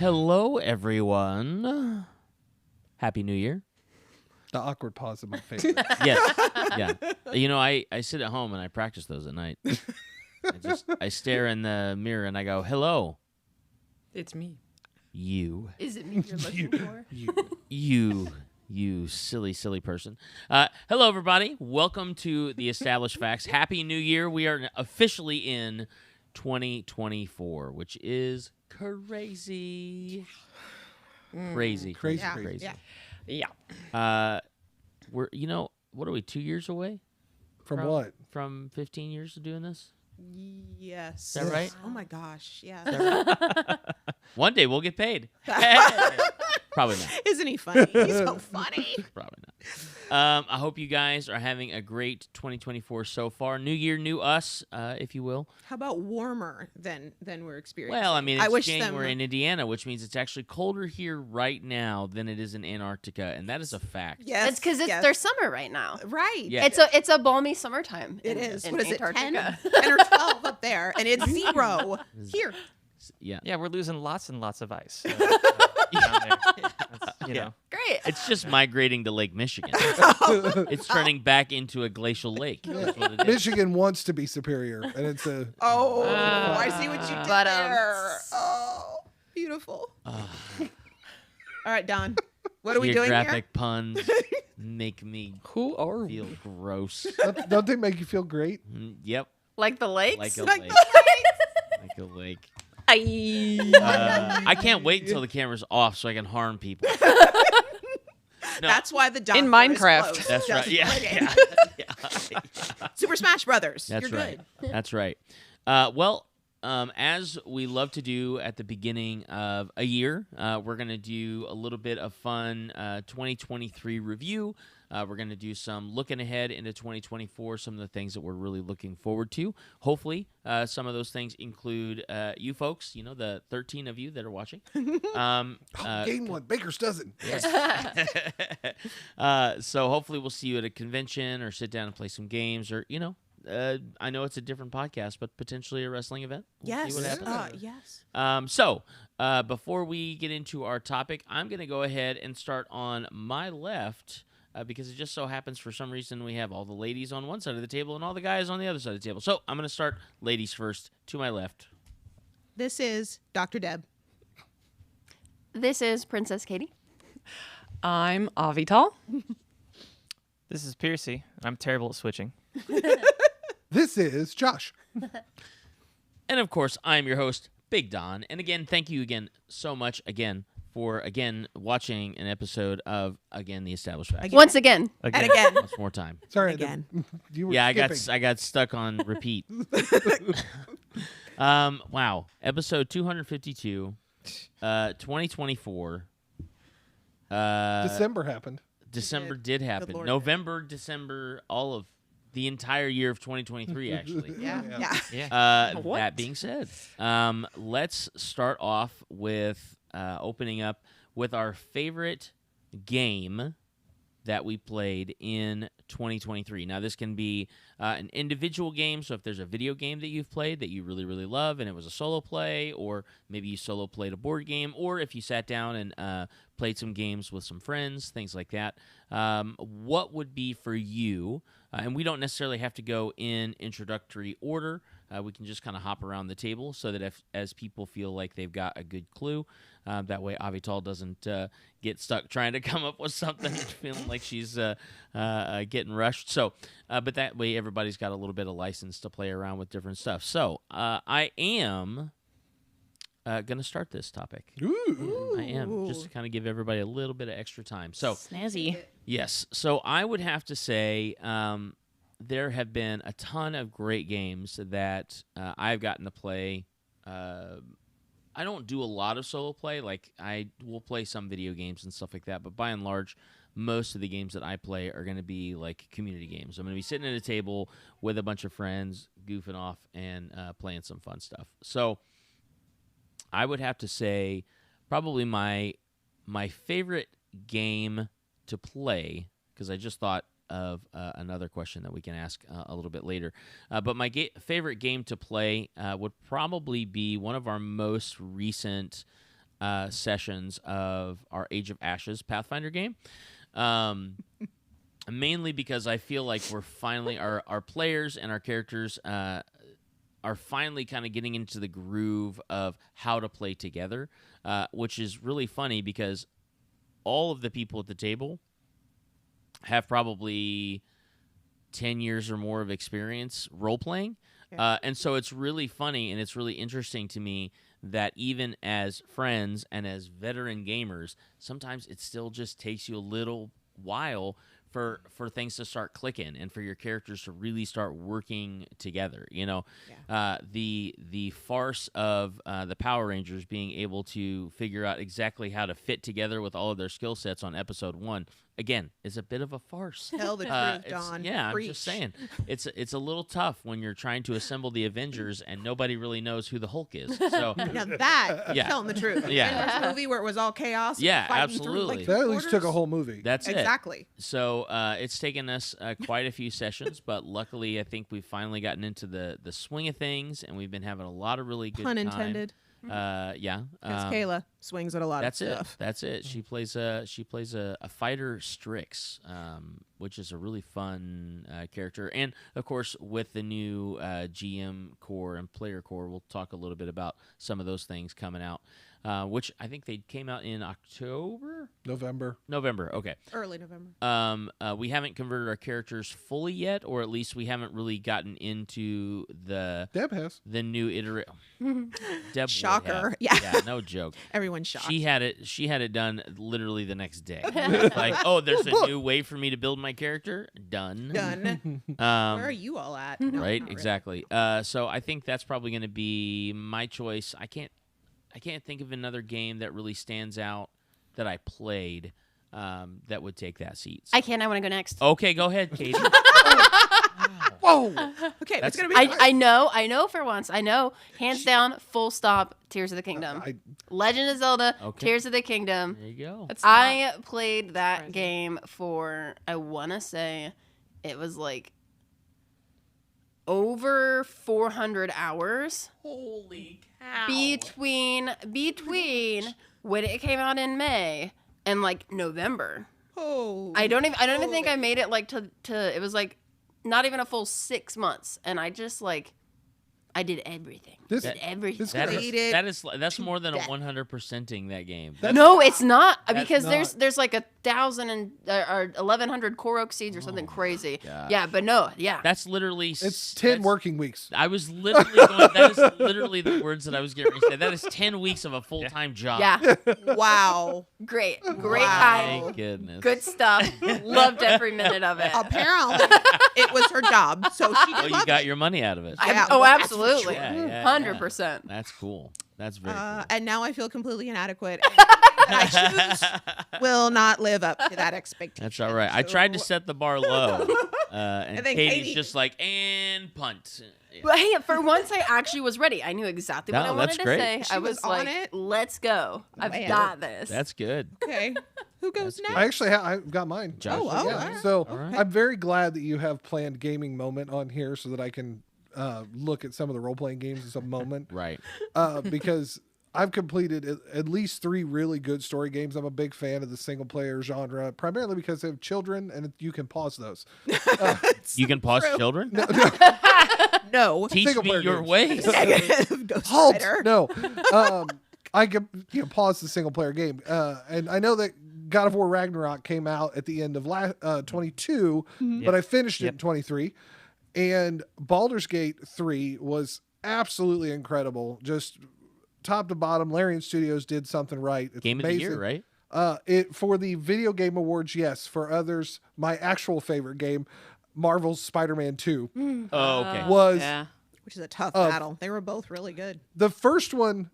Hello, everyone. Happy New Year. The awkward pause of my favorite. Yes. Yeah. You know, I sit at home and I practice those at night. I stare in the mirror and I go, hello, It's me. you. Is it me you're looking for? You silly, silly person. Hello, everybody. Welcome to the Established Facts. Happy New Year. We are officially in 2024, which is crazy. Crazy. Crazy. Yeah. We're, what are we, 2 years away From what? from 15 years of doing this? Yes. Is that right? Oh my gosh. Yeah. One day we'll get paid. Probably not. Isn't he funny? He's so funny. Probably not. I hope you guys are having a great 2024 so far. New year, new us, if you will. How about warmer than we're experiencing? Well, I mean, I it's wish January them- in Indiana, which means it's actually colder here right now than it is in Antarctica, and that is a fact. Yes. It's because it's yes. their summer right now. Right. Yeah. It's a balmy summertime. It in, is. In What is it? 10 Antarctica. or 12 up there, and it's 0 here. Yeah. Yeah, we're losing lots and lots of ice. So, down there. That's, you know. Great. It's just migrating to Lake Michigan. It's turning back into a glacial lake. That's what it is. Michigan wants to be superior, and it's a. Oh, I see what you did But, there. Oh, beautiful. All right, Don. What are we doing here? Geographic puns make me Who are feel gross. Don't they make you feel great? Yep. Like the lakes? Like a Like lake. the Like a lake. Aye. I can't wait until the camera's off so I can harm people. No, That's why the doctor In is Minecraft. closed. that's right. Just Yeah. kidding. Yeah. Super Smash Brothers. That's You're right. good. That's right. As we love to do at the beginning of a year, we're going to do a little bit of fun 2023 review. We're going to do some looking ahead into 2024, some of the things that we're really looking forward to. Hopefully, some of those things include you folks, the 13 of you that are watching. Game one, Baker's dozen. So hopefully we'll see you at a convention or sit down and play some games or, I know it's a different podcast, but potentially a wrestling event. We'll Yes. see what happens. Yes. So before we get into our topic, I'm going to go ahead and start on my left because it just so happens for some reason we have all the ladies on one side of the table and all the guys on the other side of the table. So I'm going to start ladies first to my left. This is Dr. Deb. This is Princess Katie. I'm Avital. This is Piercy. I'm terrible at switching. This is Josh. And of course, I'm your host, Big Don. And again, thank you again so much for watching an episode of The Established Facts. Again. Once again. And again. Once more time. Sorry, Again. You were Yeah, skipping. I got stuck on repeat. Wow. Episode 252, 2024. December happened. December did. did happen. Lord. November, December, all of the entire year of 2023, actually. Yeah. Yeah. Yeah. What? That being said, let's start off with opening up with our favorite game that we played in 2023. Now, this can be an individual game, so if there's a video game that you've played that you really, really love and it was a solo play, or maybe you solo played a board game, or if you sat down and played some games with some friends, things like that, what would be for you? And we don't necessarily have to go in introductory order. We can just kind of hop around the table so that as people feel like they've got a good clue, that way Avital doesn't get stuck trying to come up with something and feeling like she's getting rushed. So, but that way everybody's got a little bit of license to play around with different stuff. So I am going to start this topic. Ooh. I am, just to kind of give everybody a little bit of extra time. So, Snazzy. yes. So I would have to say there have been a ton of great games that I've gotten to play. I don't do a lot of solo play. Like, I will play some video games and stuff like that. But by and large, most of the games that I play are going to be like community games. I'm going to be sitting at a table with a bunch of friends, goofing off, and playing some fun stuff. So I would have to say probably my favorite game to play, because I just thought of another question that we can ask a little bit later. But my favorite game to play would probably be one of our most recent sessions of our Age of Ashes Pathfinder game. Mainly because I feel like we're finally our players and our characters are finally kind of getting into the groove of how to play together, which is really funny because all of the people at the table have probably 10 years or more of experience role-playing. And so it's really funny and it's really interesting to me that even as friends and as veteran gamers, sometimes it still just takes you a little while for things to start clicking and for your characters to really start working together. The farce of the Power Rangers being able to figure out exactly how to fit together with all of their skill sets on episode 1, again, is a bit of a farce. Tell the truth, Don. Yeah, Preach. I'm just saying. It's a little tough when you're trying to assemble the Avengers and nobody really knows who the Hulk is. So Now that is Yeah. telling the truth. Yeah. This movie where it was all chaos. and Yeah, fighting through, absolutely. like, That at least took a quarters. whole movie. that's it. Exactly. So it's taken us quite a few sessions, but luckily I think we've finally gotten into the swing of things, and we've been having a lot of really good Pun time. intended. Yeah. Because Kayla swings at a lot That's of it. stuff. That's it. She plays a fighter Strix, which is a really fun character, and of course with the new GM core and player core, we'll talk a little bit about some of those things coming out, which I think they came out in November. Okay. Early November. We haven't converted our characters fully yet, or at least we haven't really gotten into the Deb has. new iteration. Deb would Shocker. have. Yeah. No joke. Everyone's shocked. She had it done literally the next day. Like, oh, there's a new way for me to build my character. Done. Done. Where are you all at? No, Right, not really. exactly. So I think that's probably going to be my choice. I can't think of another game that really stands out that I played that would take that seat. I can. I want to go next. Okay, go ahead, Katie. Whoa! Okay, That's- it's gonna be. I know for once. I know, hands down, full stop, Tears of the Kingdom. Legend of Zelda, Okay. Tears of the Kingdom. There you go. It's I played that surprising. game for, I want to say, it was like over 400 hours Holy cow. between when it came out in May and like November. Oh. I don't even think I made it like to it was like not even a full 6 months, and I just like I did everything. This- did everything. this- That's more than a death. 100%ing that game. No, it's not That's because not- there's like 1,000 or 1,100 Korok seeds or something crazy. gosh. Yeah, but no, yeah. That's literally It's 10 that's- working weeks. I was literally going. That is literally the words that I was getting ready to say. That is 10 weeks of a full-time job. Yeah, Wow. great My time, goodness. good stuff. Loved every minute of it. Apparently, it was her job, so she Well, did you love got it. your money out of it. Yeah, Oh, well, that's for absolutely, sure. Yeah, 100%. That's cool. That's very cool. And now I feel completely inadequate. And I choose will not live up to that expectation. That's all right. I tried to So- set the bar low, and And then Katie's Katie- just like, and punt. But hey, for once I actually was ready. I knew exactly what No, I wanted that's to great. say. She I was was on like, it. let's go. I've Man. got this. That's good. Okay. Who goes That's good. next? I actually I've got mine. Josh, Oh, yeah. all Yeah. right. So All right. I'm very glad that you have planned gaming moment on here so that I can look at some of the role playing games at some moment. Right. Because I've completed at least 3 really good story games. I'm a big fan of the single player genre, primarily because they have children and you can pause those. You can pause true. children. No. Teach Single me player your games. ways. Negative. Ghost Halt! Rider. No. I can pause the single player game. And I know that God of War Ragnarok came out at the end of 22, but I finished it in 23. And Baldur's Gate 3 was absolutely incredible. Just top to bottom, Larian Studios did something right. It's Game of amazing. the year, right? It for the video game awards, yes. For others, my actual favorite game, Marvel's Spider-Man 2, Oh, okay. was Yeah. Which is a tough Uh, battle. They were both really good. the first one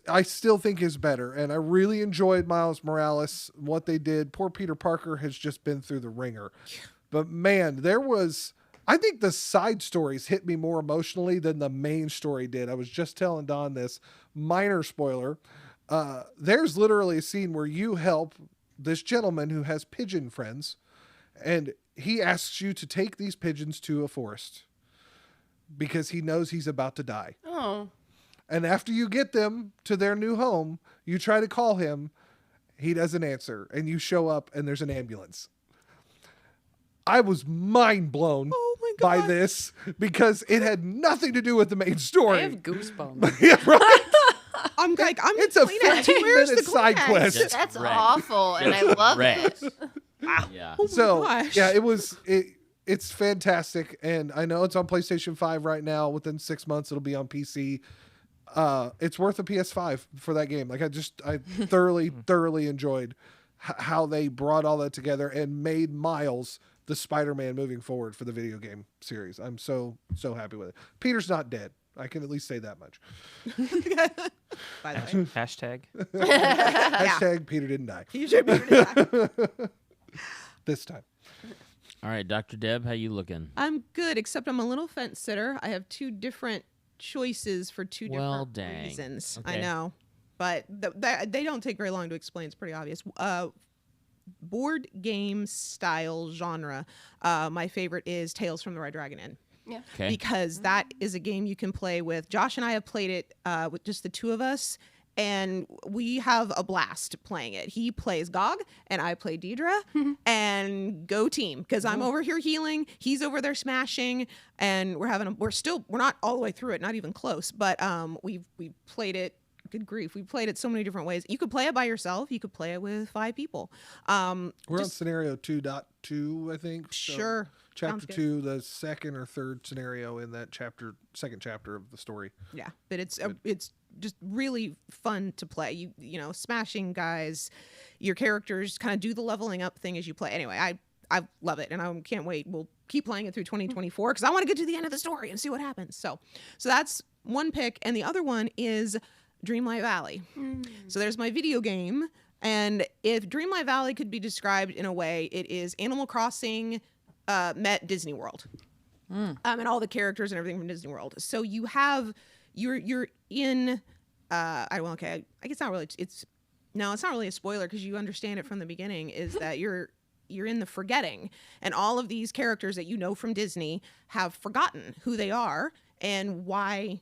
I still think is better, and I really enjoyed Miles Morales, what they did. Poor Peter Parker has just been through the ringer. But man, I think the side stories hit me more emotionally than the main story did. I was just telling Don this, minor spoiler. There's literally a scene where you help this gentleman who has pigeon friends, and he asks you to take these pigeons to a forest because he knows he's about to die. Oh, And after you get them to their new home, you try to call him. He doesn't answer. And you show up and there's an ambulance. I was mind blown Oh my by God. this because it had nothing to do with the main story. I have goosebumps. Yeah, right? I'm like, I'm It's a Kleenex. Where's the 15-minute side Kleenex? quest. That's wrecked. awful, and I love Wrecked. it. Yeah. Oh my So gosh. yeah, it's fantastic, and I know it's on PlayStation 5 right now. Within 6 months, it'll be on PC. It's worth a PS5 for that game. Like I thoroughly enjoyed how they brought all that together and made Miles the Spider-Man moving forward for the video game series. I'm so happy with it. Peter's not dead. I can at least say that much. By the way, Hashtag. Hashtag Peter didn't die you should be back. this time. All right, Dr. Deb, how you looking? I'm good, except I'm a little fence sitter. I have two different choices for two Well, different dang. reasons. Okay. I know, but they don't take very long to explain. It's pretty obvious. Board game style genre. My favorite is Tales from the Red Dragon Inn. Okay. Because that is a game you can play with. Josh and I have played it with just the two of us, and we have a blast playing it. He plays Gog, and I play Deidre, and go team. Because I'm over here healing, he's over there smashing, and we're not all the way through it, not even close. But we've played it. Good grief, we played it so many different ways. You could play it by yourself. You could play it with 5 people. We're on scenario 2.2, I think. So Sure. Chapter Sounds good. 2, the second or third scenario in that second chapter of the story. Yeah, but it's just really fun to play. You know, smashing guys, your characters kind of do the leveling up thing as you play. Anyway, I love it, and I can't wait. We'll keep playing it through 2024 because I want to get to the end of the story and see what happens. So that's one pick, and the other one is Dreamlight Valley. So there's my video game, and if Dreamlight Valley could be described in a way, it is Animal Crossing met Disney World. And all the characters and everything from Disney World. So you have you're in I guess not really it's not really a spoiler because you understand it from the beginning is that you're in the forgetting, and all of these characters that you know from Disney have forgotten who they are and why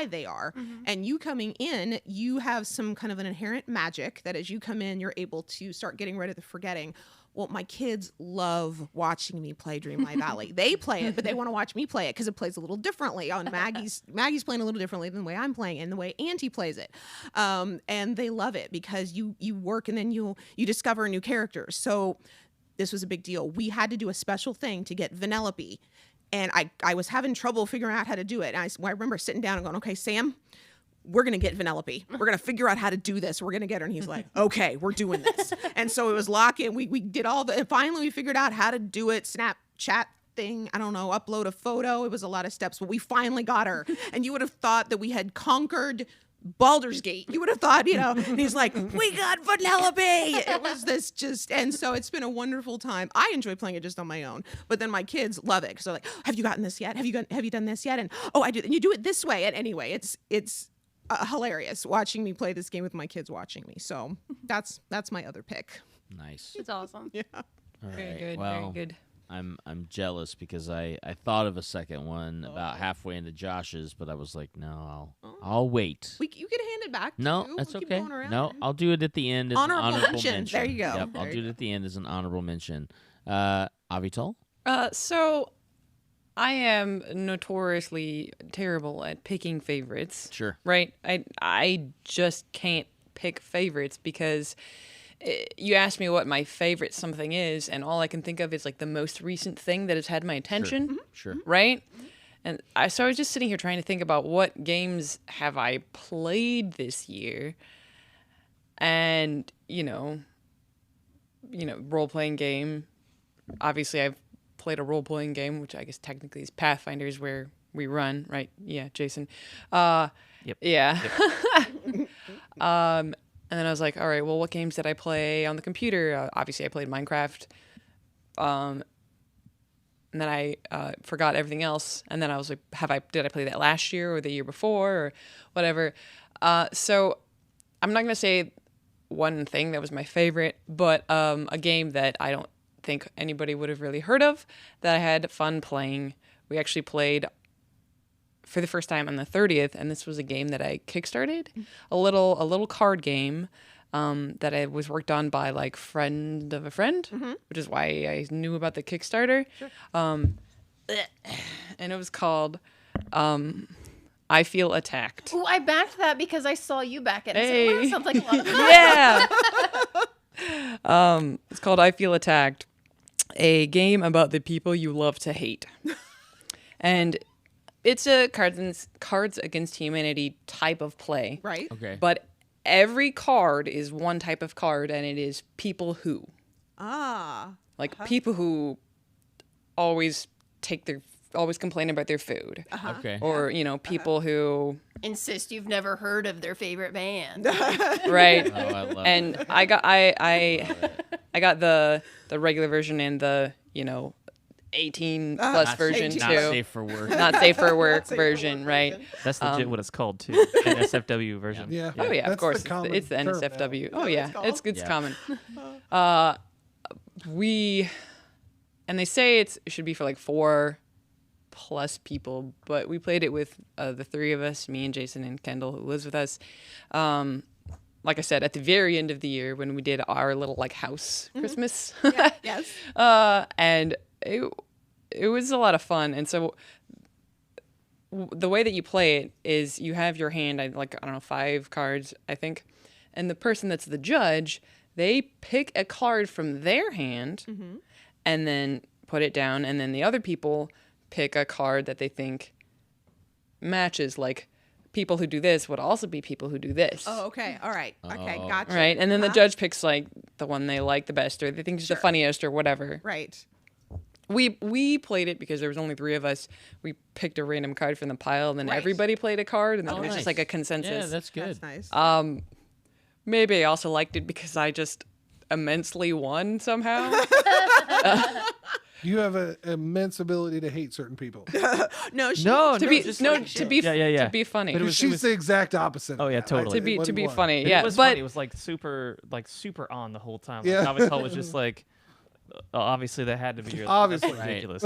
they are. And you coming in, you have some kind of an inherent magic that as you come in, you're able to start getting rid of the forgetting. Well, my kids love watching me play Dreamlight Valley. They play it, but they want to watch me play it because it plays a little differently. Maggie's playing a little differently than the way I'm playing and the way Auntie plays it. And they love it because you work and then you discover new characters. So this was a big deal. We had to do a special thing to get Vanellope. And I was having trouble figuring out how to do it. And I remember sitting down and going, okay, Sam, we're going to get Vanellope. We're going to figure out how to do this. We're going to get her. And he's like, okay, we're doing this. And so it was lock-in. We did and finally we figured out how to do it. Snapchat thing, I don't know, upload a photo. It was a lot of steps, but we finally got her. And you would have thought that we had conquered Baldur's Gate. You would have thought, and he's like, we got Vanellope. It was and so it's been a wonderful time. I enjoy playing it just on my own, but then my kids love it because they're like, have you gotten this yet? Have you done this yet? And I do. And you do it this way. And anyway, it's hilarious watching me play this game with my kids watching me. So that's my other pick. Nice. It's awesome. Yeah. All Very right. good. Well, Very good. I'm jealous because I thought of a second one about halfway into Josh's, but I was like, no, I'll wait. You could hand it back. No, too. that's We'll keep okay. going around. No, I'll do it at the end as Honorable an honorable mention. mention. There you go. Yep, I'll There do you it at the end as an honorable mention. Avital? So I am notoriously terrible at picking favorites. Sure. Right? I just can't pick favorites because you ask me what my favorite something is, and all I can think of is like the most recent thing that has had my attention. Sure. Right? And I was just sitting here trying to think about what games have I played this year, and role-playing game. Obviously, I've played a role-playing game, which I guess technically is Pathfinders, where we run, right? Yeah, Jason. Yep. Yeah. And then I was like, all right, well, what games did I play on the computer? Obviously, I played Minecraft. And then I forgot everything else. And then I was like, did I play that last year or the year before or whatever? So I'm not going to say one thing that was my favorite, but a game that I don't think anybody would have really heard of that I had fun playing. We actually played for the first time on the 30th, and this was a game that I kickstarted, a little card game that I was worked on by like friend of a friend, which is why I knew about the Kickstarter. And it was called I Feel Attacked. Ooh, I backed that because I saw you back it. I said, Hey. "Wow, sounds like a lot of fun." Yeah. It's called I Feel Attacked, a game about the people you love to hate. And it's a cards against humanity type of play. Right. Okay. But every card is one type of card, and it is people who. Ah. Like people who always complain about their food. Okay. Or, people who Insist you've never heard of their favorite band. right. Oh, I love And it. I got the regular version and the 18 plus version Not too. safe for work. Not safe for work version, right? That's legit what it's called too. An SFW version. Yeah. Oh yeah, That's of course. the common It's the term now. NSFW. Oh yeah, it's Yeah. common. And they say it should be for like 4+ people, but we played it with the 3 of us, me and Jason and Kendall, who lives with us. Like I said, at the very end of the year when we did our little like house Christmas, Yes. and it was a lot of fun. And so the way that you play it is you have your hand, I don't know, 5 cards, I think, and the person that's the judge, they pick a card from their hand and then put it down, and then the other people pick a card that they think matches, like people who do this would also be people who do this. Oh, okay. All right. Okay. Oh. Gotcha. Right, and then the Uh-huh. judge picks like the one they like the best, or they think is the funniest, or whatever. Right. We played it because there was only 3 of us. We picked a random card from the pile, and then Right. everybody played a card, and then Oh, it was nice. just like a Yeah, consensus. that's good. That's nice. Maybe I also liked it because I just immensely won somehow. You have an immense ability to hate certain people. No. No, to no, be just no, like- to be Yeah. to be funny. But it was- She's the exact opposite. of Oh, yeah, that. totally. to be What funny. But Yeah, it was but funny. It was like super on the whole time. Like, Yeah. Avatar was just like, obviously that had to be your. Obviously. that's ridiculous.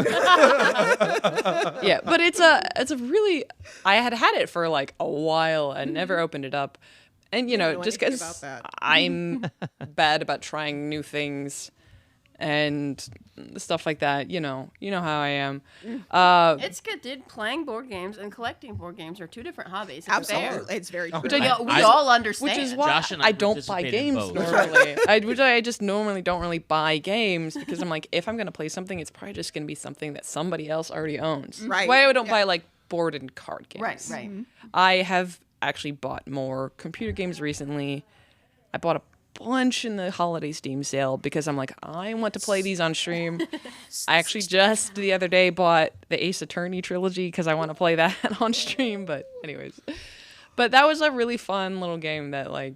yeah, but it's a really, I had it for like a while and never opened it up, and know just anything because about that. I'm bad about trying new things and stuff like that. You know how I am. It's good, dude. Playing board games and collecting board games are 2 different hobbies. It's fair. Absolutely. It's very true. Which We all understand. Which is why Josh and I I don't buy participated in games both. normally. I just normally don't really buy games because I'm like, if I'm gonna play something, it's probably just gonna be something that somebody else already owns. Right. Why I don't Yeah. buy like board and card games. Right, right. I have actually bought more computer games recently. I bought a bunch in the holiday Steam sale because I'm like, I want to play these on stream. I actually just the other day bought the Ace Attorney trilogy because I want to play that on stream. But anyways, that was a really fun little game that like,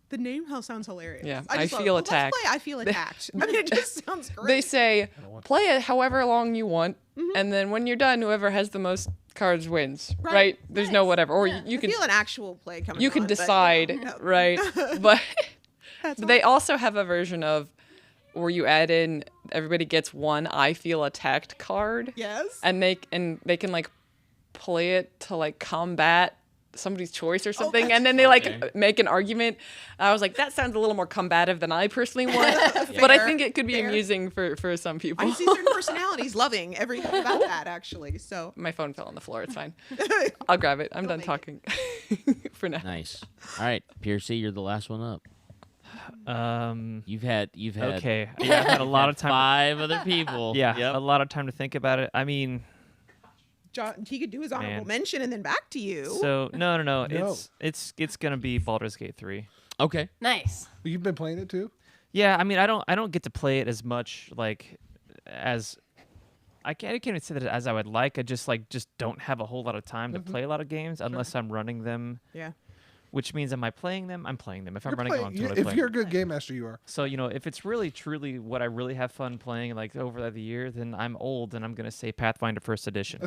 The name sounds hilarious. Yeah, just I love feel it. Let's attacked. play I feel attacked. I mean, it just sounds great. they say play it however long you want, and then when you're done, whoever has the most cards wins. Right? There's no Nice. whatever, or Yeah. you I can feel an actual play coming. you can on, but, decide, no. right? But That's they also have a version of where you add in everybody gets one I feel attacked card. Yes. And they can like play it to like combat somebody's choice or something, and then they like Okay. make an argument. I was like, that sounds a little more combative than I personally want, but I Fair, think it could be fair. amusing for some people. I see certain personalities loving everything about that, actually. So My phone fell on the floor. It's fine. I'll grab it. I'm done make it. talking for now. Nice. All right, Piercy, you're the last one up. You've had Okay. Yeah, I've had a lot of time. 5 other people. Yeah, Yep. a lot of time to think about it. I mean, John, he could do his honorable Man. mention and then back to you. so no. No. It's gonna be Baldur's Gate 3. Okay. Nice. You've been playing it too? Yeah, I mean, I don't get to play it as much like as I can't even say that as I would like. I just don't have a whole lot of time to play a lot of games unless I'm running them. yeah. Which means, am I playing them? I'm playing them. If I'm You're running playing- along to you- what I'm if playing. you're a good game master, you are. So, if it's really truly what I really have fun playing like over the year, then I'm old and I'm going to say Pathfinder First Edition.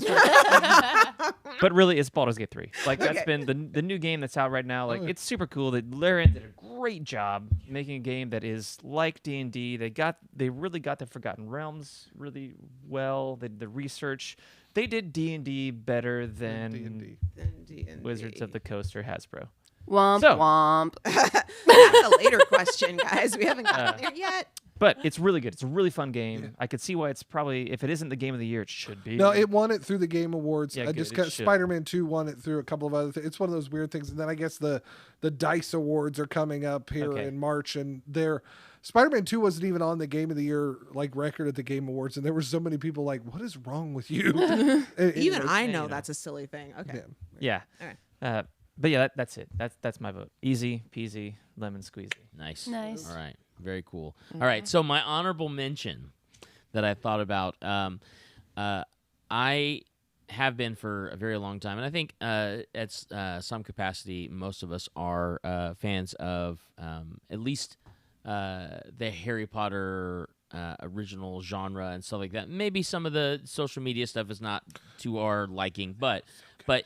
But really, it's Baldur's Gate 3. Like that's Okay. been the new game that's out right now. Like yeah. it's super cool. That Larian did a great job making a game that is like D&D. They really got the Forgotten Realms really well. The research. They did D&D better than D&D. Wizards of the Coast or Hasbro. Womp So- womp. That's a later question, guys. We haven't gotten there yet. But it's really good. It's a really fun game. I could see why it's probably, if it isn't the game of the year, it should be. No, it won it through the Game Awards. Yeah, I good, just it got should. Spider-Man 2 won it through a couple of other things. It's one of those weird things. And then I guess the DICE Awards are coming up here Okay. in March, and Spider-Man 2 wasn't even on the Game of the Year like record at the Game Awards, and there were so many people like, "What is wrong with you?" Even I you know know. that's a silly thing. Okay. Yeah. Yeah. Alright. But yeah, that's it. That's my vote. Easy peasy, lemon squeezy. Nice. Nice. All right. Very cool. All right. So my honorable mention that I thought about, I have been for a very long time, and I think at some capacity, most of us are fans of at least the Harry Potter original genre and stuff like that. Maybe some of the social media stuff is not to our liking, but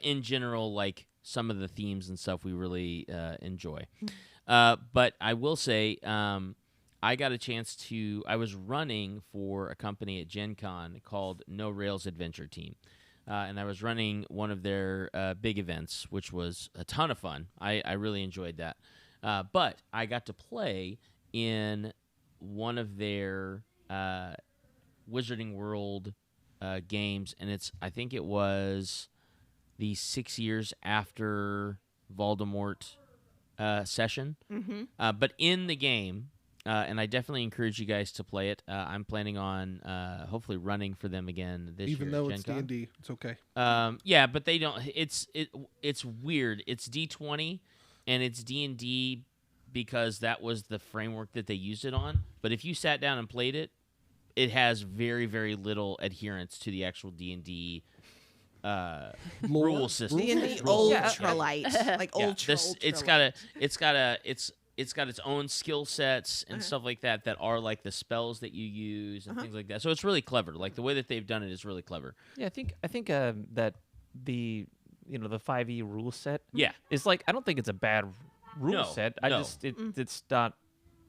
in general, like some of the themes and stuff we really enjoy. But I will say, I got a chance to. I was running for a company at Gen Con called No Rails Adventure Team. And I was running one of their big events, which was a ton of fun. I really enjoyed that. But I got to play in one of their Wizarding World games, and I think it was the 6 years after Voldemort session. Mm-hmm. But in the game, and I definitely encourage you guys to play it. I'm planning on hopefully running for them again this year. Even though at it's Gen Con. D&D, it's okay. Yeah, but they don't. It's weird. It's D20, and it's D&D because that was the framework that they used it on. But if you sat down and played it, it has very, very little adherence to the actual D&D rule system. D&D Rules. ultralight, like Yeah, ultra. it's got its own skill sets and stuff like that are like the spells that you use and things like that. So it's really clever. Like the way that they've done it is really clever. Yeah, I think that the the 5e rule set Yeah. is like, I don't think it's a bad rule No, set. no. It's not,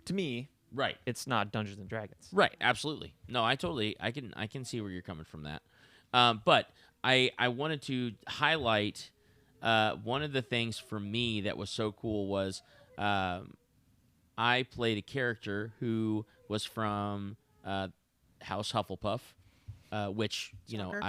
to me, Right. it's not Dungeons and Dragons. Right. Absolutely. No, I can see where you're coming from that. But I wanted to highlight one of the things for me that was so cool was I played a character who was from House Hufflepuff, which Shocker.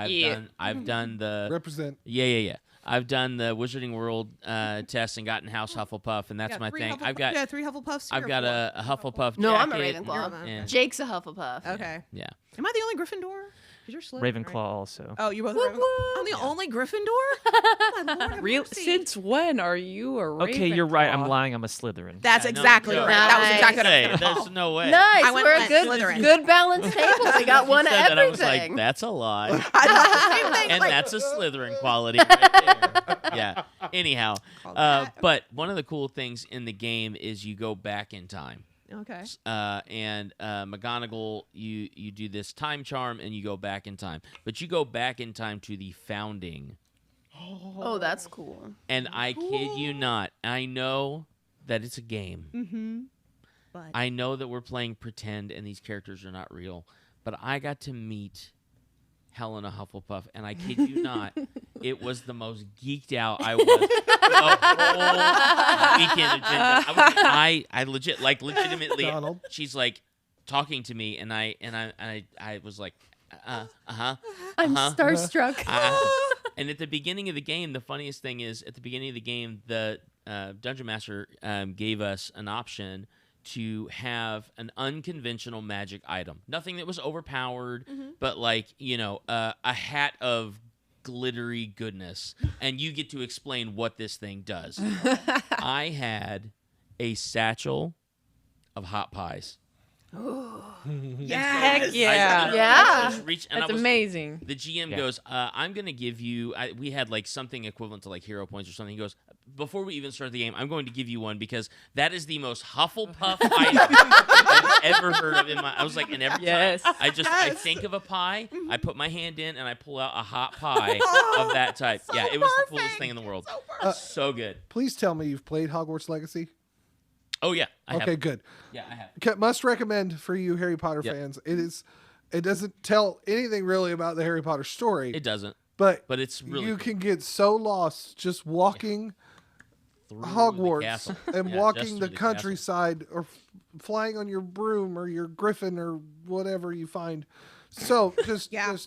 I've done the Represent. yeah. I've done the Wizarding World test and gotten House Hufflepuff, and that's my thing. I've got 3 Hufflepuffs. I've got a Hufflepuff. No, I'm a jacket, Ravenclaw. and- Jake's a Hufflepuff. Okay. Yeah. Am I the only Gryffindor? 'Cause you're Slytherin, Ravenclaw right? also. Oh, you both. Whoop, Ravenclaw. whoop. I'm the only Gryffindor. Oh, my Lord, have Real? mercy. Since when are you a Ravenclaw? Okay, you're right. I'm lying. I'm a Slytherin. That's Yeah, no, exactly no. right. That was Nice. exactly what I was Hey, gonna there's call. no way. Nice. I went We're a with good, Slytherin. good balanced table. We got You one of said that, I was everything. like, that's a lie. I thought the same thing. And like, that's a Slytherin quality right there. Yeah. Anyhow, that. but one of the cool things in the game is you go back in time. okay. And McGonagall, you do this time charm and you go back in time. But you go back in time to the founding. Oh, that's cool. And I kid you not, I know that it's a game. Mm-hmm. But I know that we're playing pretend and these characters are not real. But I got to meet Helena Hufflepuff, and I kid you not, it was the most geeked out I was the whole weekend. I legitimately. Donald. She's like talking to me, and I was like, I'm Uh-huh. starstruck. and at the beginning of the game, the funniest thing is at the beginning of the game, the Dungeon Master gave us an option to have an unconventional magic item. Nothing that was overpowered, but like, a hat of glittery goodness. And you get to explain what this thing does. I had a satchel of hot pies. Heck yeah. Yeah. That's amazing. The GM Yeah. goes, I'm going to give you, we had like something equivalent to like hero points or something. He goes, before we even start the game, I'm going to give you one because that is the most Hufflepuff item I've ever heard of in my, I was like, and every Yes. time I think of a pie, I put my hand in and I pull out a hot pie of that type. So Yeah, it was the coolest perfect. thing in the world. So perfect. So good. Please tell me you've played Hogwarts Legacy. Oh, yeah. I Okay, have. good. Yeah, I have. Must recommend for you Harry Potter Yep. fans. It doesn't tell anything really about the Harry Potter story, It doesn't, but but it's really you cool. can get so lost just walking Through the Hogwarts castle. and Yeah, just walking through the castle. countryside or flying on your broom or your griffin or whatever you find. So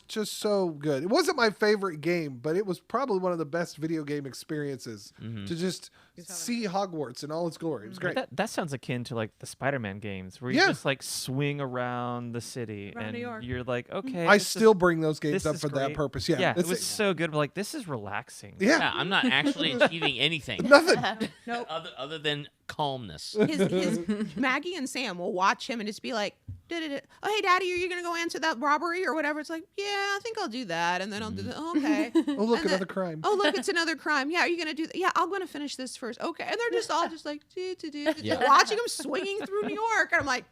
just so good. It wasn't my favorite game, but it was probably one of the best video game experiences Mm-hmm. to just see Hogwarts in all its glory. It was great. That sounds akin to like the Spider-Man games where you Yeah. just like swing around the city Around and New York. you're like, okay. I this is- still bring those games this up is for that great. purpose. Yeah, Yeah, it it's- was so good. But like, this is relaxing. yeah. Yeah, I'm not actually achieving anything Nothing. Nope. other than calmness. His Maggie and Sam will watch him and just be like, "Da-da-da. Oh, hey, Daddy, are you gonna go answer that robbery or whatever?" It's like, yeah, I think I'll do that, and then I'll do that. Oh, okay. Oh, look, And another then- crime. Oh, look, it's another crime. Yeah, are you gonna do that? Yeah, I'm gonna finish this first. Okay, and they're just all just like, Yeah. watching him swinging through New York, and I'm like,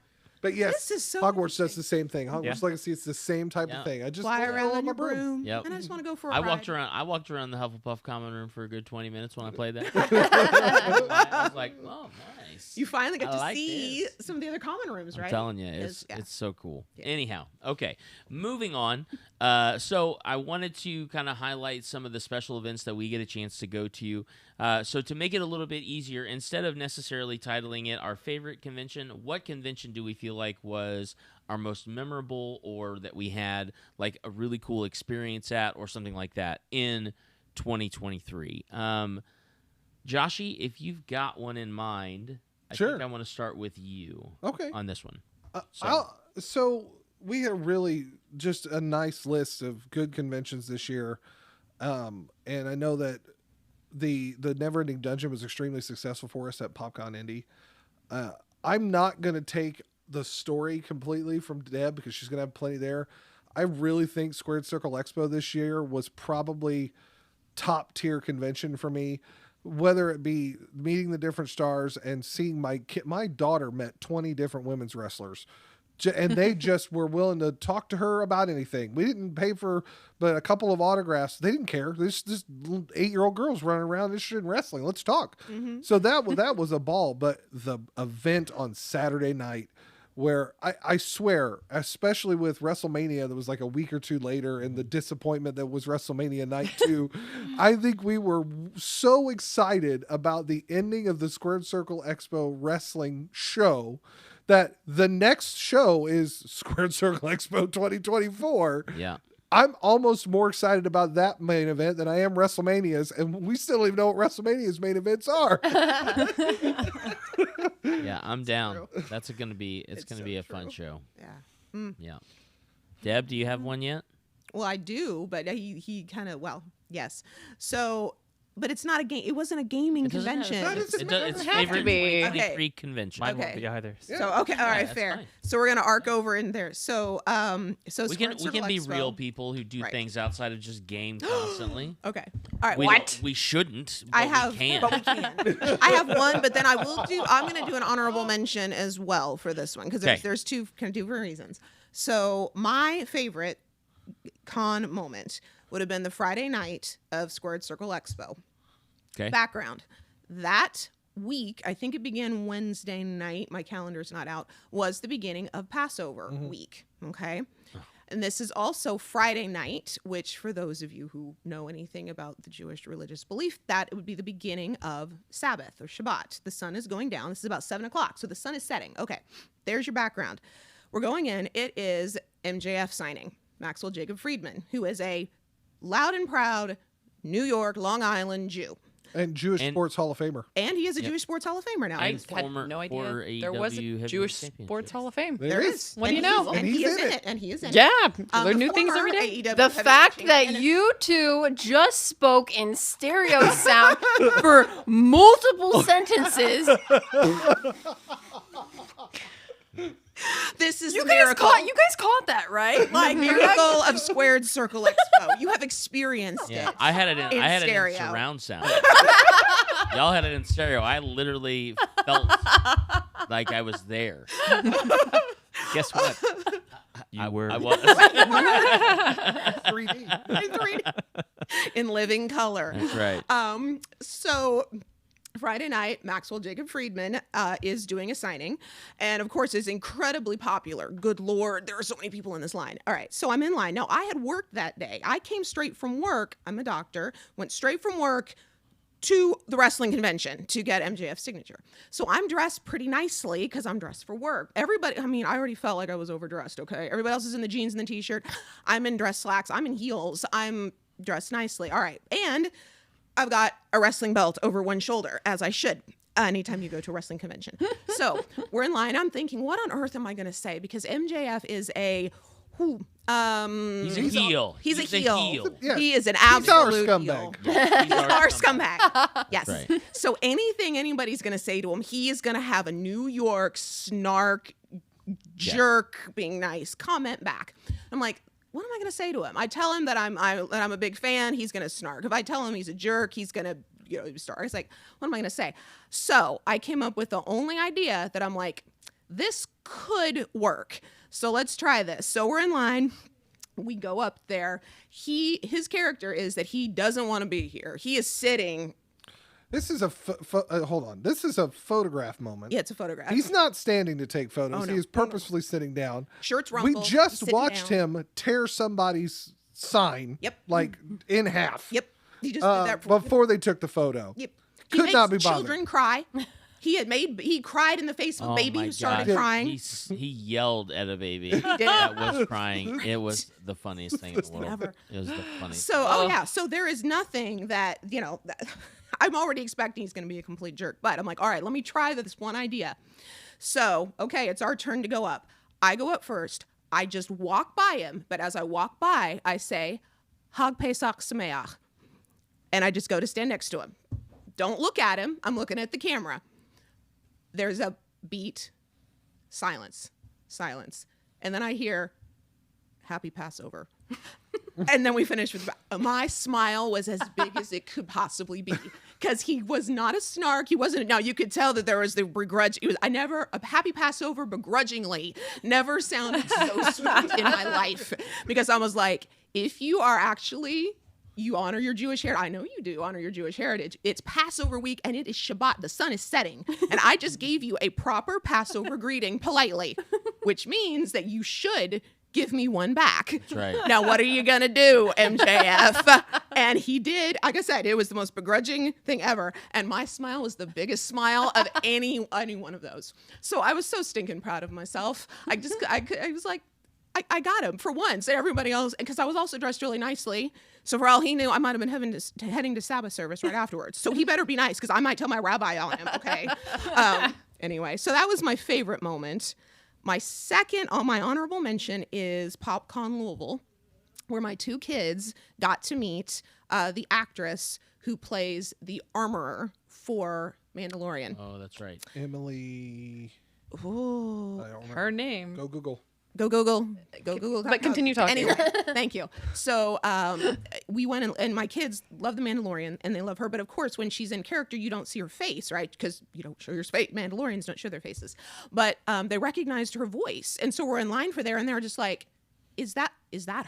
But yes, This is so Hogwarts does the same thing. Hogwarts Yeah. Legacy, it's the same type Yeah. of thing. I just fly go around on on my your broom, Yep. and I just want to go for a I ride. walked around the Hufflepuff common room for a good 20 minutes when I played that. I was like, oh, nice. You finally get I to like see this. some of the other common rooms, right? I'm telling you, It's- it's so cool. Yeah. Anyhow, okay, moving on. So I wanted to kind of highlight some of the special events that we get a chance to go to. So to make it a little bit easier, instead of necessarily titling it our favorite convention, what convention do we feel like was our most memorable, or that we had like a really cool experience at, or something like that in 2023? Joshy, if you've got one in mind, I Sure. think I want to start with you Okay. on this one. So. So we had really just a nice list of good conventions this year, and I know that the Neverending Dungeon was extremely successful for us at PopCon Indy. I'm not gonna take the story completely from Deb because she's gonna have plenty there. I really think Squared Circle Expo this year was probably top tier convention for me. Whether it be meeting the different stars and seeing my daughter met 20 different women's wrestlers, and they just were willing to talk to her about anything. We didn't pay for but a couple of autographs. They didn't care. This 8-year-old girls running around interested in wrestling. Let's talk. So that was a ball. But the event on Saturday night, where I swear, especially with WrestleMania that was like a week or two later, and the disappointment that was WrestleMania night 2, I think we were so excited about the ending of the Squared Circle Expo wrestling show that the next show is Squared Circle Expo 2024. Yeah. I'm almost more excited about that main event than I am WrestleMania's, and we still don't even know what WrestleMania's main events are. Yeah, I'm down. true. That's gonna be it's gonna so be a fun true. show. Yeah. Yeah. Deb, do you have one yet? Well, I do, but he kind of yes. So, but it's not a game. It wasn't a gaming It doesn't have- convention. That It's, doesn't it's have to favorite be. 2023 convention. Mine Okay. won't be either. Yeah. So okay, all right, that's fair. fine. So we're gonna arc over in there. So so We can Squared be Circle real Expo- people who do Right. things outside of just game constantly. Okay, all right. We well, don't- we shouldn't. I but have, we can. but we can. I have one, but then I will do. I'm going to do an honorable mention as well for this one because Okay. there's two different reasons. So my favorite con moment would have been the Friday night of Squared Circle Expo. Okay. Background: that week, I think it began Wednesday night. My calendar's not out. Was the beginning of Passover week. Okay. And this is also Friday night, which for those of you who know anything about the Jewish religious belief, that it would be the beginning of Sabbath or Shabbat. The sun is going down. This is about 7 o'clock. So the sun is setting. Okay, there's your background. We're going in. It is MJF signing, Maxwell Jacob Friedman, who is a loud and proud New York, Long Island Jew. And Jewish And- Sports Hall of Famer. And he is a Yep. Jewish Sports Hall of Famer now. I And had former- no former idea there was a AEW Jewish Heavyweight Sports Championship. Hall of Fame. There is. What do you And he's- know? And he is in it. And he is in it. Yeah, Um, learn the new things every former day. AEW The heavyweight fact that champion. you two just spoke in stereo sound for multiple sentences. This is You the guys miracle. caught that, right? Like Miracle of Squared Circle Expo. You have experienced Yeah, it. I had it in stereo. surround sound. Y'all had it in stereo. I literally felt like I was there. Guess what? You I were. was. 3D. in living color. That's right. So Friday night, Maxwell Jacob Friedman is doing a signing, and of course is incredibly popular. Good Lord, there are so many people in this line. All right, so I'm in line. Now, I had worked that day. I came straight from work. I'm a doctor. Went straight from work to the wrestling convention to get MJF's signature. So I'm dressed pretty nicely because I'm dressed for work. Everybody, I mean, I already felt like I was overdressed, okay? Everybody else is in the jeans and the t-shirt. I'm in dress slacks. I'm in heels. I'm dressed nicely. All right. And I've got a wrestling belt over one shoulder, as I should anytime you go to a wrestling convention. So we're in line. I'm thinking, what on earth am I going to say? Because MJF is a... He's a heel. He's a heel. Yeah. He is an He's our absolute scumbag. heel. Yeah, he's Our scumbag. Yes. Right. So anything anybody's going to say to him, he is going to have a New York snark, jerk, being nice comment back. I'm like, what am I going to say to him? I tell him that I'm a big fan. He's going to snark. If I tell him he's a jerk, he's going to start. It's like, what am I going to say? So I came up with the only idea that I'm like, this could work. So let's try this. So we're in line. We go up there. His character is that he doesn't want to be here. He is sitting. This is a hold on. This is a photograph moment. Yeah, it's a photograph. He's not standing to take photos. Oh, no. He is purposefully sitting down. Shirt's We rumpled. just He's sitting watched down. him tear somebody's sign. Yep. Like in half. Yep. He just did that before they took the photo. Yep. Could makes not be bothered. children cry. He cried in the face of a Oh baby my who started God. crying. He yelled at a baby did. that was crying. It was the funniest thing in the world. Ever. It was the funniest. So, so there is nothing that, I'm already expecting he's going to be a complete jerk, but I'm like, all right, let me try this one idea. So, okay, it's our turn to go up. I go up first. I just walk by him, but as I walk by, I say, Hag Pesach Sameach. And I just go to stand next to him. Don't look at him. I'm looking at the camera. There's a beat, silence. And then I hear, Happy Passover. And then we finished with, my smile was as big as it could possibly be. Because he was not a snark. He wasn't, now you could tell that there was the begrudge. A Happy Passover begrudgingly never sounded so sweet in my life. Because I was like, if you are actually... You honor your Jewish heritage. I know you do honor your Jewish heritage. It's Passover week and it is Shabbat. The sun is setting. And I just gave you a proper Passover greeting politely, which means that you should give me one back. That's right. Now, what are you going to do, MJF? And he did. Like I said, it was the most begrudging thing ever. And my smile was the biggest smile of any one of those. So I was so stinking proud of myself. I was like, I got him for once. And everybody else, because I was also dressed really nicely. So for all he knew, I might have been heading to Sabbath service right afterwards. So he better be nice because I might tell my rabbi on him, okay? Anyway, so that was my favorite moment. My second on my honorable mention is PopCon Louisville, where my two kids got to meet the actress who plays the armorer for Mandalorian. Oh, that's right. Emily. Ooh. I don't remember. Her name. Go Google. Go Google. Go Google. But continue talking. Anyway, thank you. So we went and my kids love The Mandalorian and they love her. But of course, when she's in character, you don't see her face, right? Because you don't show your face. Mandalorians don't show their faces. But they recognized her voice. And so we're in line for there and they're just like, is that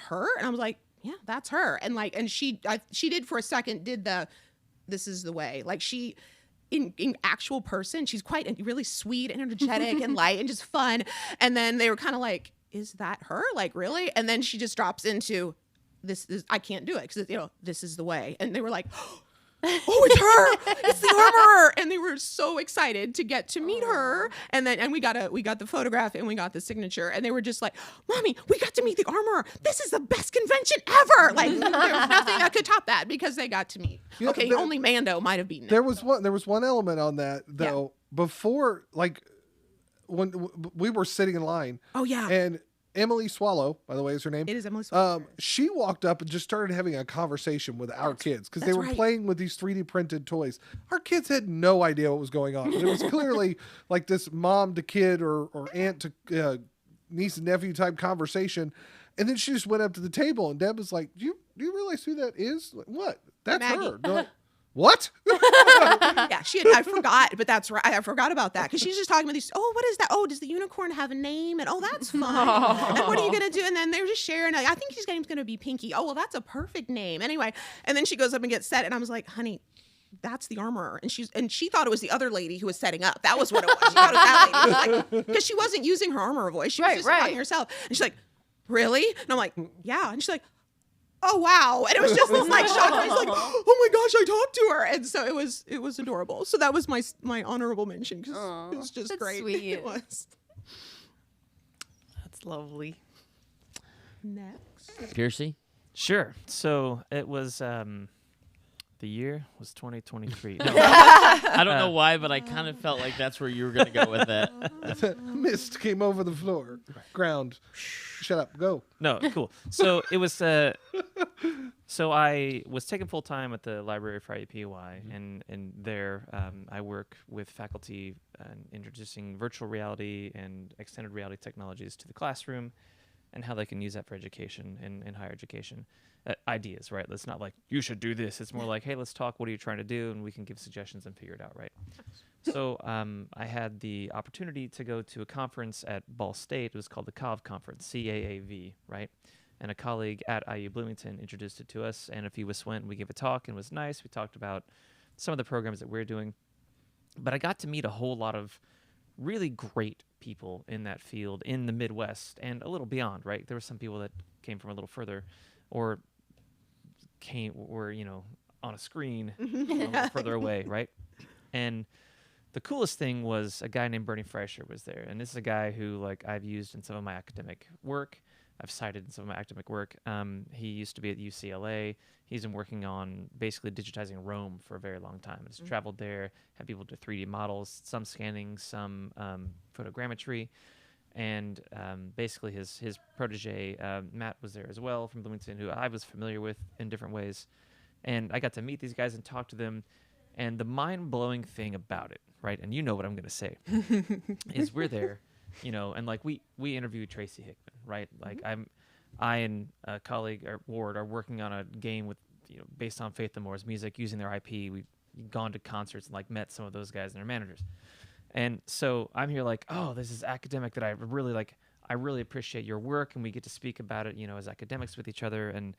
her? And I was like, yeah, that's her. And she did for a second, this is the way. Like in actual person, she's quite really sweet and energetic and light and just fun. And then they were kind of like, is that her? Like, really? And then she just drops into I can't do it because, this is the way. And they were like, oh, it's her. It's the armorer. And they were so excited to get to meet her. And we got the photograph and we got the signature. And they were just like, Mommy, we got to meet the armorer. This is the best convention ever. Like, there was nothing that could top that because they got to meet. Yeah, okay, only Mando might have beaten it. There was one element on that though. Before, like when we were sitting in line. Oh, yeah. And Emily Swallow, by the way, is her name. It is Emily Swallow. She walked up and just started having a conversation with our kids because they that's were right. playing with these 3D printed toys. Our kids had no idea what was going on. It was clearly like this mom to kid or aunt to niece and nephew type conversation. And then she just went up to the table and Deb was like, do you realize who that is? Like, what? That's Maggie. her. They're like, what? Yeah, I forgot, but that's right. I forgot about that because she's just talking about these. Oh, what is that? Oh, does the unicorn have a name? And oh, that's fun. And what are you gonna do? And then they're just sharing. I think his name's gonna be Pinky. Oh, well, that's a perfect name. Anyway, and then she goes up and gets set, and I was like, honey, that's the armorer. And she thought it was the other lady who was setting up. That was what it was. She thought it was that lady because she wasn't using her armorer voice. She was just talking herself. And she's like, really? And I'm like, yeah. And she's like, oh wow. And it was just this like shock. I was like, oh my gosh, I talked to her. And so it was adorable. So that was my honorable mention because it was just that's great. sweet. It was. That's lovely. Next. Piercy? Sure. So it was the year was 2023. No. I don't know why, but I kind of felt like that's where you were going to go with that. Mist came over the floor. Ground. Shut up. Go. No, cool. So it was. So I was taken full time at the library for IUPUI, and there I work with faculty introducing virtual reality and extended reality technologies to the classroom, and how they can use that for education and higher education. Ideas, right? It's not like you should do this. It's more like, hey, let's talk. What are you trying to do? And we can give suggestions and figure it out, right? So I had the opportunity to go to a conference at Ball State. It was called the CAAV conference, CAAV, right? And a colleague at IU Bloomington introduced it to us. And a few of us went and we gave a talk and it was nice. We talked about some of the programs that we're doing. But I got to meet a whole lot of really great people in that field in the Midwest and a little beyond, right? There were some people that came from a little further or were, on a screen a little further away, right? And the coolest thing was a guy named Bernie Freischer was there. And this is a guy who, like, I've used in some of my academic work. I've cited in some of my academic work. He used to be at UCLA. He's been working on basically digitizing Rome for a very long time. He's traveled there, had people do 3D models, some scanning, some photogrammetry. And basically his protege, Matt, was there as well from Bloomington, who I was familiar with in different ways. And I got to meet these guys and talk to them. And the mind-blowing thing about it, right, and you know what I'm going to say, is we're there, and like we interviewed Tracy Hickman, right? Like I and a colleague, or Ward, are working on a game with, based on Faith No More's music, using their IP. We've gone to concerts and like met some of those guys and their managers. And so I'm here like, oh, this is academic that I really like. I really appreciate your work, and we get to speak about it, as academics with each other. And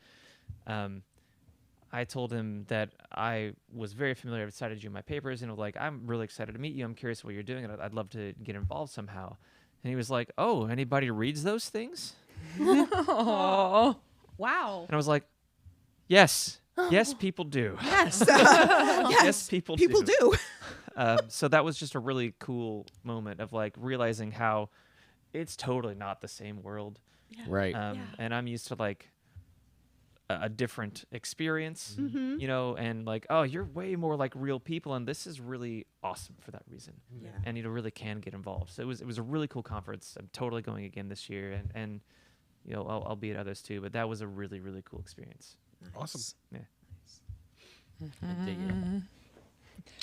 I told him that I was very familiar. I've cited you in my papers, and like, I'm really excited to meet you. I'm curious what you're doing, and I'd love to get involved somehow. And he was like, oh, anybody reads those things? Oh, Wow. And I was like, yes, people do. Yes. Yes, people do. So that was just a really cool moment of like realizing how it's totally not the same world. Right. And I'm used to like a different experience, and like, oh, you're way more like real people. And this is really awesome for that reason. Yeah. And you really can get involved. So it was a really cool conference. I'm totally going again this year. And I'll be at others too, but that was a really, really cool experience. Awesome. Yeah. I dig it.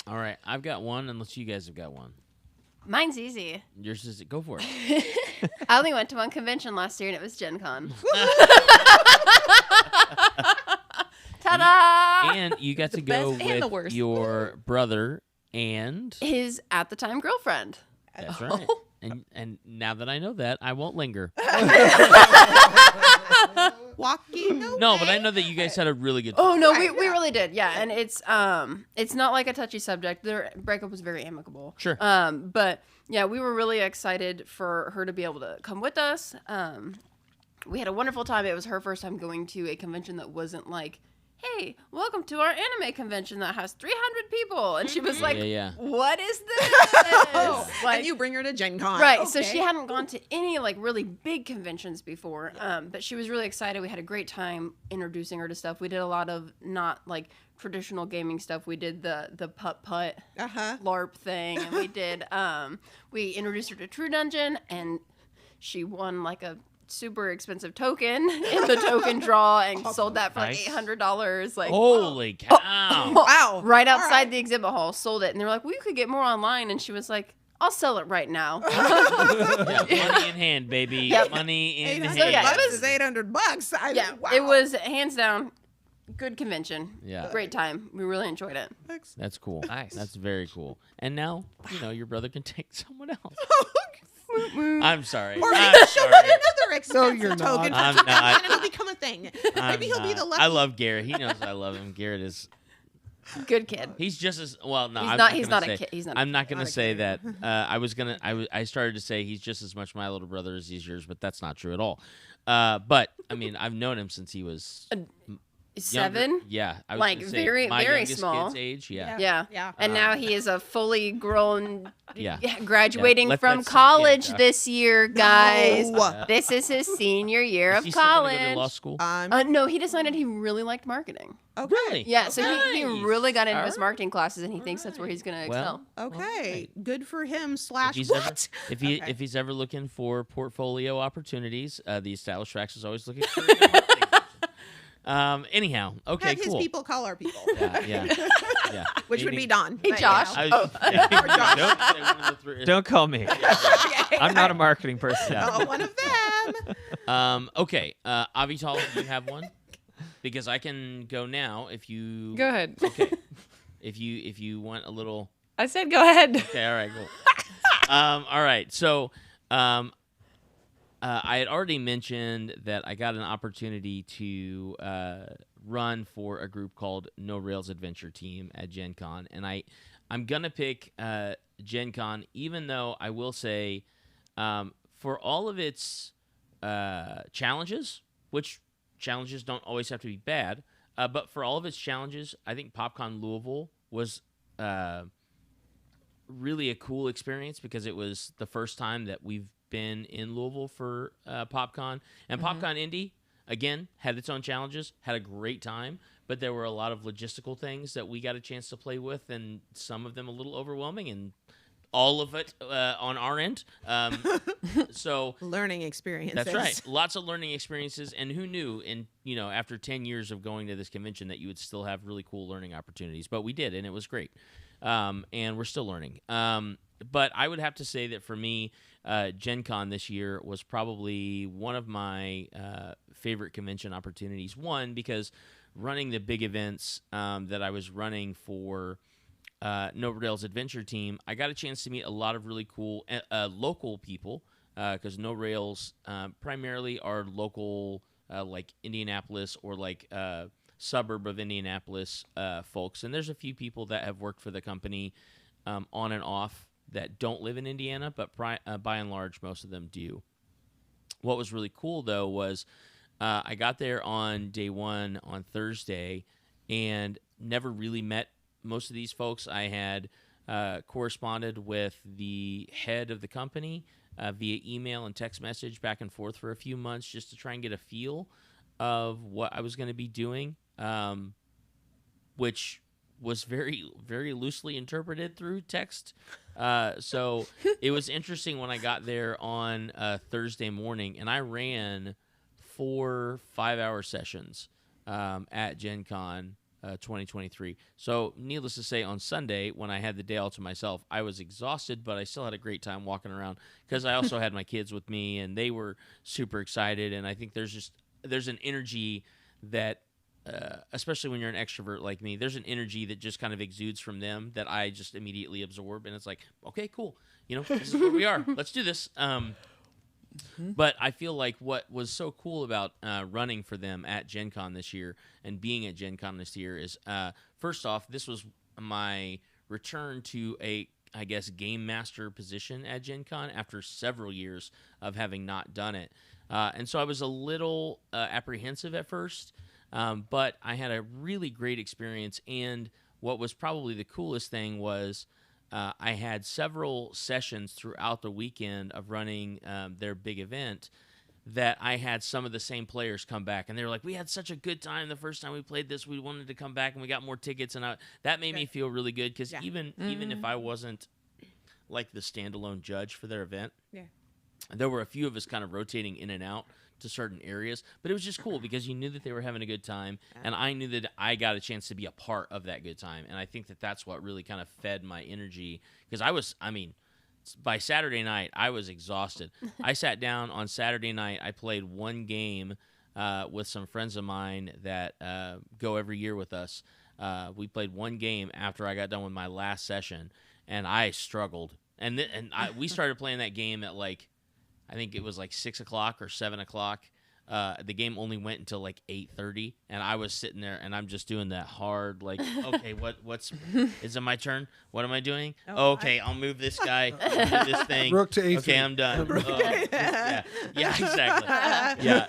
All right, I've got one, unless you guys have got one. Mine's easy. Yours is go for it. I only went to one convention last year, and it was Gen Con. Ta-da! And you got to The go best and the with worst. your brother and His at-the-time girlfriend. that's right. And now that I know that, I won't linger. Walking away. No, but I know that you guys had a really good time. Oh no, we really did. Yeah, and it's not like a touchy subject. Their breakup was very amicable. Sure. But yeah, we were really excited for her to be able to come with us. We had a wonderful time. It was her first time going to a convention that wasn't like, hey, welcome to our anime convention that has 300 people. And she was like, Yeah. what is this? Like, And you bring her to Gen Con. right. So Okay. she hadn't gone to any like really big conventions before. But she was really excited. We had a great time introducing her to stuff. We did a lot of not like traditional gaming stuff. We did the putt LARP thing, and we did we introduced her to True Dungeon, and she won like a super expensive token in the token draw and sold that for like Nice. $800. Like, Holy cow! Wow. right outside All right. the exhibit hall, sold it. And they were like, well, you could get more online. And she was like, I'll sell it right now. Yeah, money in hand, baby. Yep. Money in 800 hand. yeah, it bucks was- is $800. Yeah, Wow. it was hands down good convention. Yeah. Great time. We really enjoyed it. That's cool. Nice. That's very cool. And now, your brother can take someone else. I'm sorry. Or I'm maybe she'll sorry. get another expensive you're not. token for I'm convention not. and it'll become a thing. I'm Maybe he'll be not. the lucky. I love Garrett. He knows I love him. Garrett is. Good kid. He's just as well. No, He's I'm not- not he's gonna not a say- kid. He's not a I'm not going Not to a say kid. that. I started to say he's just as much my little brother as he's yours, but that's not true at all. But I mean, I've known him since he was younger. 7? Yeah, I was Like, gonna say, very- my very youngest small. Kid's age. Yeah. Yeah. Yeah. And now he is a fully grown, Yeah. graduating Let from that sink in, college Josh. this year, guys. No. This is his senior year Is of he still gonna go to college. law school? No, he decided he really liked marketing. Okay. Really? Yeah, so he Nice. really got into his Alright. marketing classes, and he thinks that's where he's going to excel. Well, Okay. Good for him. if Slash he's what? ever Okay. if he's ever looking for portfolio opportunities, the Established Tracks is always looking for. a good marketing person. Anyhow, okay, Have his cool. people call our people. Yeah. Which would Maybe- be Don. Hey, but, Josh. you know. Don't call me. I'm not a marketing person. Yeah. One of them. Okay, Avital, do you have one? Because I can go now if you. Go ahead. Okay. If you want a little. I said go ahead. Okay. All right. Cool. All right. So, I had already mentioned that I got an opportunity to run for a group called No Rails Adventure Team at Gen Con, and I'm gonna pick Gen Con, even though I will say, for all of its challenges, which challenges don't always have to be bad, but for all of its challenges, I think PopCon Louisville was really a cool experience because it was the first time that we've been in Louisville for PopCon. And PopCon Indy, again, had its own challenges, had a great time, but there were a lot of logistical things that we got a chance to play with, and some of them a little overwhelming, and all of it on our end. So Learning experiences. that's right. Lots of learning experiences, and who knew after 10 years of going to this convention that you would still have really cool learning opportunities. But we did, and it was great. And we're still learning. But I would have to say that for me, Gen Con this year was probably one of my favorite convention opportunities. One, because running the big events that I was running for No Rails Adventure Team, I got a chance to meet a lot of really cool local people, because No Rails primarily are local, like Indianapolis or like suburb of Indianapolis folks. And there's a few people that have worked for the company on and off that don't live in Indiana, but by and large, most of them do. What was really cool, though, was I got there on day one on Thursday and never really met most of these folks. I had corresponded with the head of the company via email and text message back and forth for a few months just to try and get a feel of what I was going to be doing, which was very, very loosely interpreted through text. So it was interesting when I got there on Thursday morning, and I ran 4 5-hour sessions at Gen Con 2023. So needless to say, on Sunday, when I had the day all to myself, I was exhausted, but I still had a great time walking around because I also had my kids with me, and they were super excited. And I think there's an energy that especially when you're an extrovert like me, there's an energy that just kind of exudes from them that I just immediately absorb. And it's like, okay, cool. This is where we are. Let's do this. But I feel like what was so cool about running for them at Gen Con this year and being at Gen Con this year is, first off, this was my return to a, I guess, game master position at Gen Con after several years of having not done it. And so I was a little apprehensive at first. But I had a really great experience, and what was probably the coolest thing was I had several sessions throughout the weekend of running their big event that I had some of the same players come back, and they were like, we had such a good time the first time we played this, we wanted to come back, and we got more tickets, and that made me feel really good, because even if I wasn't like the standalone judge for their event, there were a few of us kind of rotating in and out to certain areas, but it was just cool because you knew that they were having a good time, and I knew that I got a chance to be a part of that good time, and I think that that's what really kind of fed my energy, because by Saturday night I was exhausted. I sat down on Saturday night, I played one game with some friends of mine that go every year with us. We played one game after I got done with my last session, and I struggled, and we started playing that game at like, I think it was like 6 o'clock or 7 o'clock. The game only went until like 8:30, and I was sitting there, and I'm just doing that hard, like, okay, is it my turn? What am I doing? Oh, Okay, I'll move this guy, I'll do this thing. Rook to A3. Okay, I'm done. Yeah, exactly. Yeah.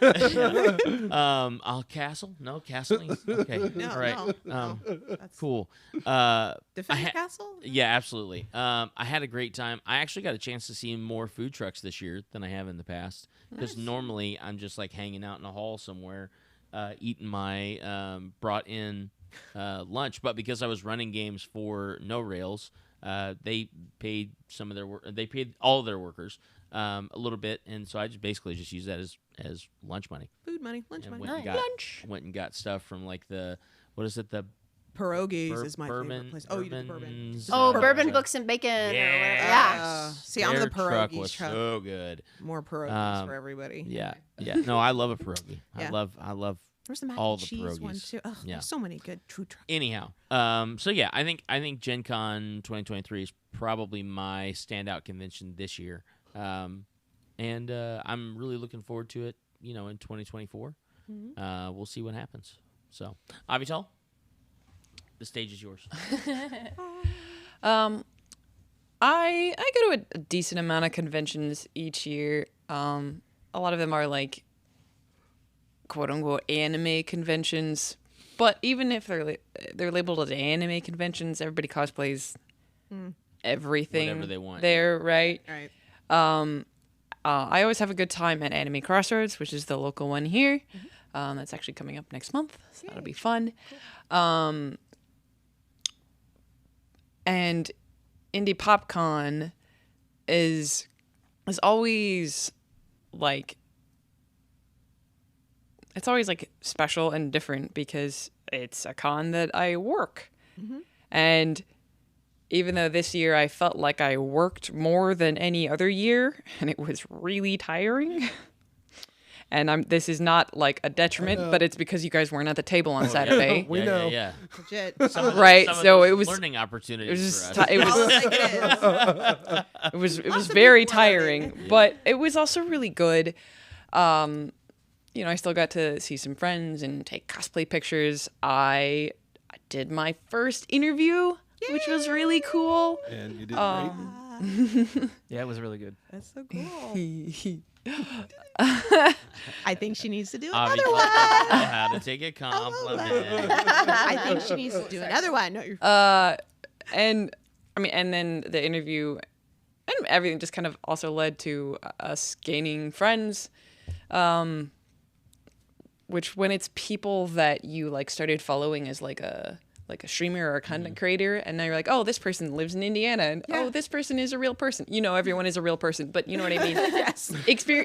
I'll castle? No, castling? Okay, No, all right. no. That's Cool. Defend I the castle? Yeah, absolutely. I had a great time. I actually got a chance to see more food trucks this year than I have in the past. Because normally I'm just like hanging out in a hall somewhere, eating my brought in lunch. But because I was running games for No Rails, they paid some of their they paid all of their workers a little bit, and so I just basically just used that as lunch money. Food money, lunch And money. went and got went and got stuff from like the Pierogies is my bourbon, favorite place. Oh, you did the bourbon. bourbons, Oh, uh, bourbon books and bacon. Or whatever. Yeah. See, I'm Their the truck pierogies was truck. so good. More pierogies Um, for everybody. Yeah. No, I love a pierogi. Yeah. I love. There's the mac all and the cheese one pierogies. too. Ugh, Yeah. There's so many good food trucks. Anyhow, so yeah, I think Gen Con 2023 is probably my standout convention this year, and I'm really looking forward to it. In 2024, we'll see what happens. So, Avital, the stage is yours. I go to a decent amount of conventions each year. A lot of them are like quote unquote anime conventions, but even if they're labeled as anime conventions, everybody cosplays everything Whatever they want. there, right? Right. I always have a good time at Anime Crossroads, which is the local one here. That's actually coming up next month, so that'll be fun. And Indie PopCon is always like, it's always like special and different because it's a con that I work. And even though this year I felt like I worked more than any other year, and it was really tiring. And this is not like a detriment, but it's because you guys weren't at the table on Saturday. We know. Yeah. Legit. Right, Some of so those it was learning it opportunities was for just us. it was All like it is. it was of very people were learning. tiring, but it was also really good. I still got to see some friends and take cosplay pictures. I did my first interview, which was really cool. And you did great. Yeah, it was really good. That's so cool. I I think she needs to do Avi another taught one. people how to take a compliment. I think she needs to do another one. No, you're and then the interview and everything just kind of also led to us gaining friends. Which when it's people that you like started following as like a streamer or a content creator, and now you're like, oh, this person lives in Indiana, and oh, this person is a real person. Everyone is a real person, but you know what I mean? yes.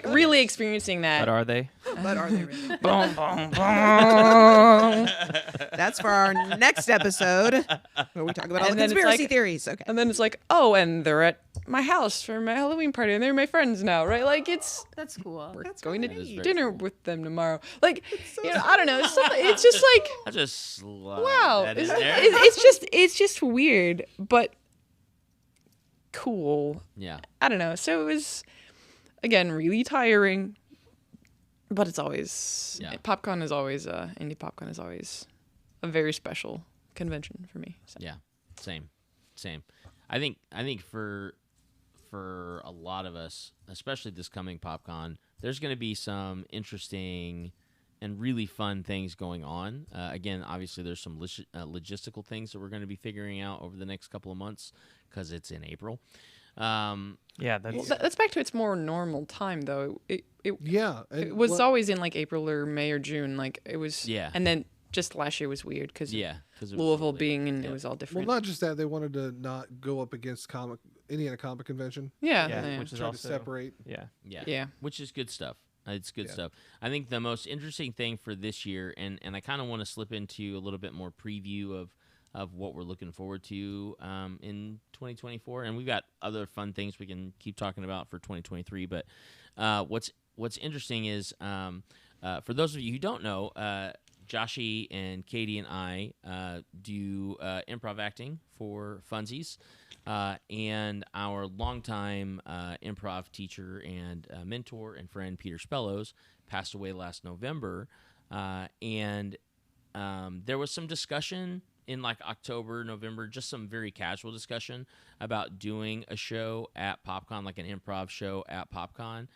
Really experiencing that. But are they? But are they really? Boom, boom, boom. That's for our next episode where we talk about all the And then it's conspiracy like- theories. Okay. And then it's like, oh, and they're at my house for my Halloween party, and they're my friends now, right? Like it's That's cool. we're going That is to very dinner cool. with them tomorrow. Like, I don't know. It's just like, I'll just slide wow, that in it's, there. it's just weird, but cool. Yeah. I don't know. So it was, again, really tiring, but it's always Yeah. PopCon is always Indie PopCon is always a very special convention for me. So. Yeah. Same. I think for a lot of us, especially this coming PopCon, there's going to be some interesting and really fun things going on. Again, obviously, there's some logistical things that we're going to be figuring out over the next couple of months because it's in April. Yeah, that's Well, that's back to its more normal time, though. It Yeah. it was always in like April or May or June. Like it was. Yeah. And then just last year was weird because Yeah, because Louisville being and it was all Well, different. not just that, they wanted to not go up against Indiana Comic Convention. Yeah. Yeah, yeah. which is Try to also separate. Yeah. Yeah. Which is good stuff. It's good Yeah. stuff. I think the most interesting thing for this year, and I kind of want to slip into a little bit more preview of what we're looking forward to in 2024, and we've got other fun things we can keep talking about for 2023. But what's interesting is for those of you who don't know, Joshy and Katie and I do improv acting for funsies. And our longtime improv teacher and mentor and friend Peter Spellows passed away last November, and there was some discussion in like October, November, just some very casual discussion about doing a show at PopCon, like an improv show at PopCon,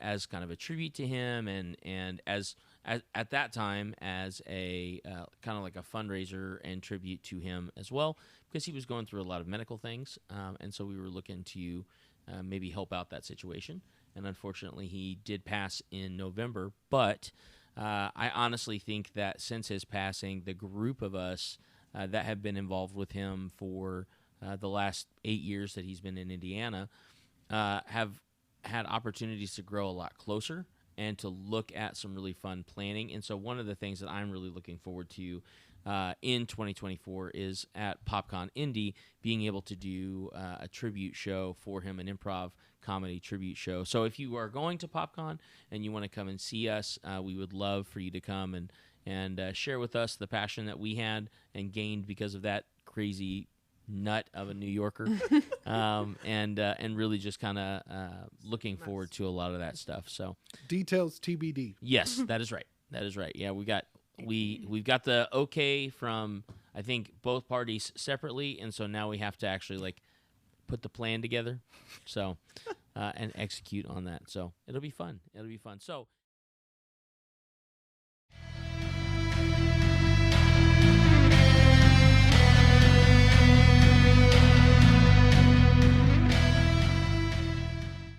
as kind of a tribute to him, and as at that time as a kind of like a fundraiser and tribute to him as well, because he was going through a lot of medical things, and so we were looking to maybe help out that situation. And unfortunately, he did pass in November. But I honestly think that since his passing, the group of us that have been involved with him for the last 8 years that he's been in Indiana have had opportunities to grow a lot closer and to look at some really fun planning. And so one of the things that I'm really looking forward to in 2024 is at PopCon Indy being able to do a tribute show for him, an improv comedy tribute show. So if you are going to PopCon and you want to come and see us, we would love for you to come and share with us the passion that we had and gained because of that crazy nut of a New Yorker, and really just kind of looking forward to a lot of that stuff. So Details TBD. yes, that is right. That is right. Yeah, we've got the okay from I think both parties separately, and so now we have to actually like put the plan together, so and execute on that. So it'll be fun. It'll be fun. So.